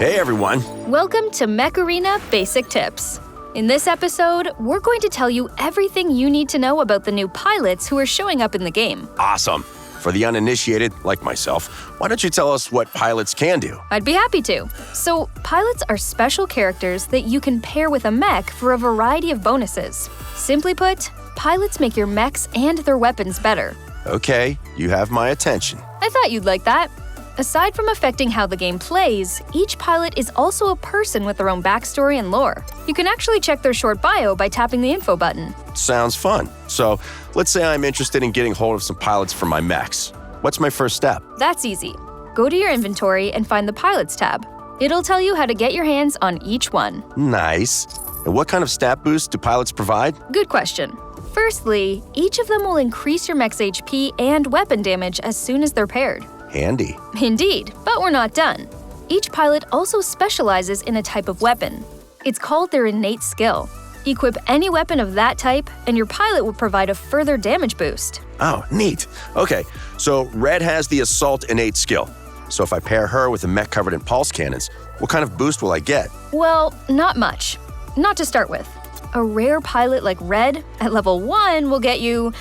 Hey everyone! Welcome to Mech Arena Basic Tips. In this episode, we're going to tell you everything you need to know about the new pilots who are showing up in the game. Awesome! For the uninitiated, like myself, why don't you tell us what pilots can do? I'd be happy to. So, pilots are special characters that you can pair with a mech for a variety of bonuses. Simply put, pilots make your mechs and their weapons better. Okay, you have my attention. I thought you'd like that. Aside from affecting how the game plays, each pilot is also a person with their own backstory and lore. You can actually check their short bio by tapping the info button. Sounds fun. So, let's say I'm interested in getting hold of some pilots for my mechs. What's my first step? That's easy. Go to your inventory and find the Pilots tab. It'll tell you how to get your hands on each one. Nice. And what kind of stat boost do pilots provide? Good question. Firstly, each of them will increase your mech's HP and weapon damage as soon as they're paired. Handy. Indeed, but we're not done. Each pilot also specializes in a type of weapon. It's called their innate skill. Equip any weapon of that type, and your pilot will provide a further damage boost. Oh, neat. Okay, so Red has the Assault innate skill. So if I pair her with a mech covered in pulse cannons, what kind of boost will I get? Well, not much. Not to start with. A rare pilot like Red at level 1 will get you,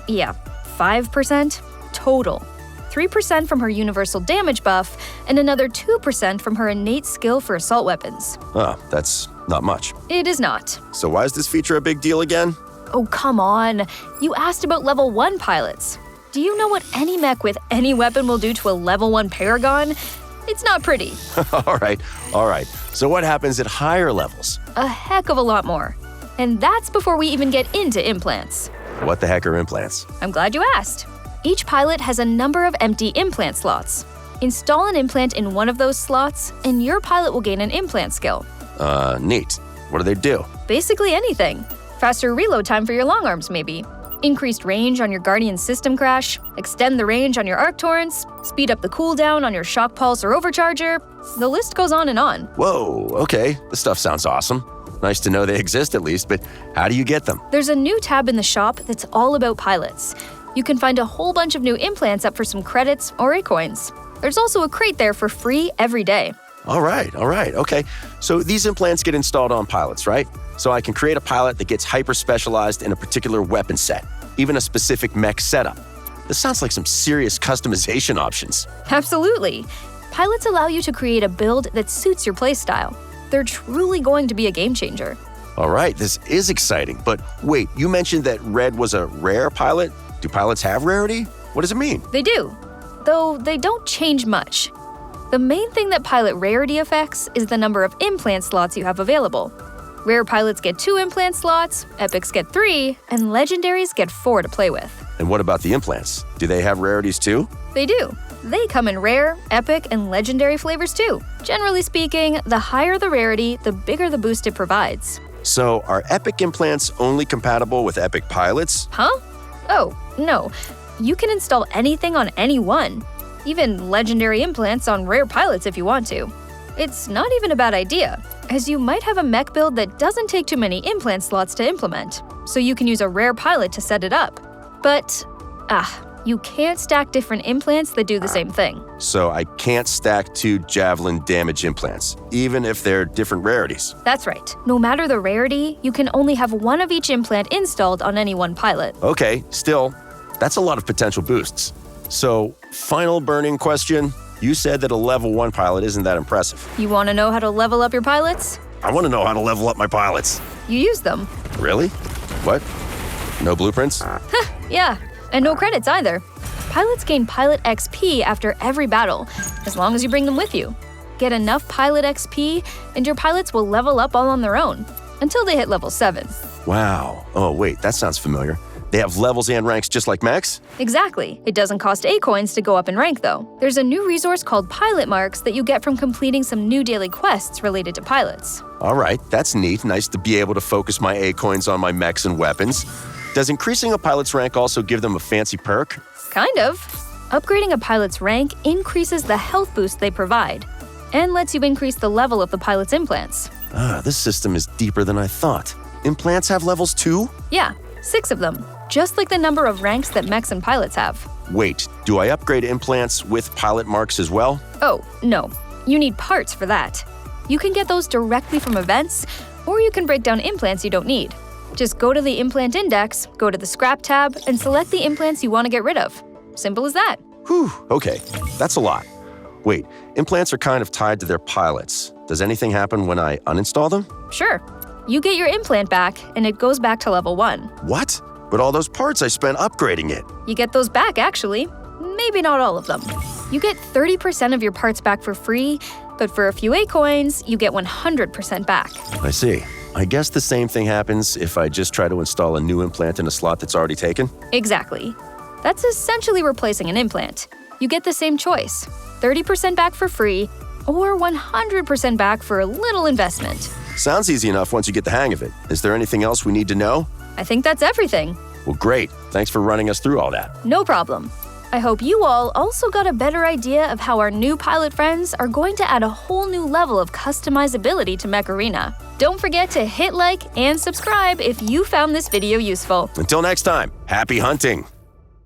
5% total. 3% from her universal damage buff, and another 2% from her innate skill for assault weapons. Oh, that's not much. It is not. So why is this feature a big deal again? Oh, come on. You asked about level 1 pilots. Do you know what any mech with any weapon will do to a level 1 paragon? It's not pretty. All right. So what happens at higher levels? A heck of a lot more. And that's before we even get into implants. What the heck are implants? I'm glad you asked. Each pilot has a number of empty implant slots. Install an implant in one of those slots, and your pilot will gain an implant skill. Neat. What do they do? Basically anything. Faster reload time for your long arms, maybe. Increased range on your Guardian system crash, extend the range on your Arc Torrents, speed up the cooldown on your Shock Pulse or Overcharger. The list goes on and on. Whoa, okay. This stuff sounds awesome. Nice to know they exist at least, but how do you get them? There's a new tab in the shop that's all about pilots. You can find a whole bunch of new implants up for some credits or A-coins. There's also a crate there for free every day. All right, okay. So these implants get installed on pilots, right? So I can create a pilot that gets hyper-specialized in a particular weapon set, even a specific mech setup. This sounds like some serious customization options. Absolutely. Pilots allow you to create a build that suits your playstyle. They're truly going to be a game changer. All right, this is exciting. But wait, you mentioned that Red was a rare pilot? Do pilots have rarity? What does it mean? They do, though they don't change much. The main thing that pilot rarity affects is the number of implant slots you have available. Rare pilots get 2 implant slots, epics get 3, and legendaries get 4 to play with. And what about the implants? Do they have rarities too? They do. They come in rare, epic, and legendary flavors too. Generally speaking, the higher the rarity, the bigger the boost it provides. So are epic implants only compatible with epic pilots? Huh? Oh, no. You can install anything on any one. Even legendary implants on rare pilots if you want to. It's not even a bad idea, as you might have a mech build that doesn't take too many implant slots to implement, so you can use a rare pilot to set it up. But, you can't stack different implants that do the same thing. So I can't stack 2 javelin damage implants, even if they're different rarities. That's right. No matter the rarity, you can only have one of each implant installed on any one pilot. Okay, still, that's a lot of potential boosts. So, final burning question. You said that a level 1 pilot isn't that impressive. You want to know how to level up your pilots? I want to know how to level up my pilots. You use them. Really? What? No blueprints? Yeah, and no credits either. Pilots gain pilot XP after every battle, as long as you bring them with you. Get enough pilot XP, and your pilots will level up all on their own, until they hit level 7. Wow. Oh, wait, that sounds familiar. They have levels and ranks just like mechs? Exactly. It doesn't cost A-coins to go up in rank, though. There's a new resource called Pilot Marks that you get from completing some new daily quests related to pilots. All right, that's neat. Nice to be able to focus my A-coins on my mechs and weapons. Does increasing a pilot's rank also give them a fancy perk? Kind of. Upgrading a pilot's rank increases the health boost they provide, and lets you increase the level of the pilot's implants. This system is deeper than I thought. Implants have levels too? Yeah, 6 of them. Just like the number of ranks that mechs and pilots have. Wait, do I upgrade implants with pilot marks as well? Oh, no. you need parts for that. You can get those directly from events, or you can break down implants you don't need. Just go to the implant index, go to the scrap tab, and select the implants you want to get rid of. Simple as that. Whew, okay, that's a lot. Wait, implants are kind of tied to their pilots. Does anything happen when I uninstall them? Sure. You get your implant back, and it goes back to level 1. What? But all those parts I spent upgrading it. You get those back, actually. Maybe not all of them. You get 30% of your parts back for free, but for a few A coins, you get 100% back. I see. I guess the same thing happens if I just try to install a new implant in a slot that's already taken? Exactly. That's essentially replacing an implant. You get the same choice, 30% back for free, or 100% back for a little investment. Sounds easy enough once you get the hang of it. Is there anything else we need to know? I think that's everything. Well, great. Thanks for running us through all that. No problem. I hope you all also got a better idea of how our new pilot friends are going to add a whole new level of customizability to Mech Arena. Don't forget to hit like and subscribe if you found this video useful. Until next time, happy hunting!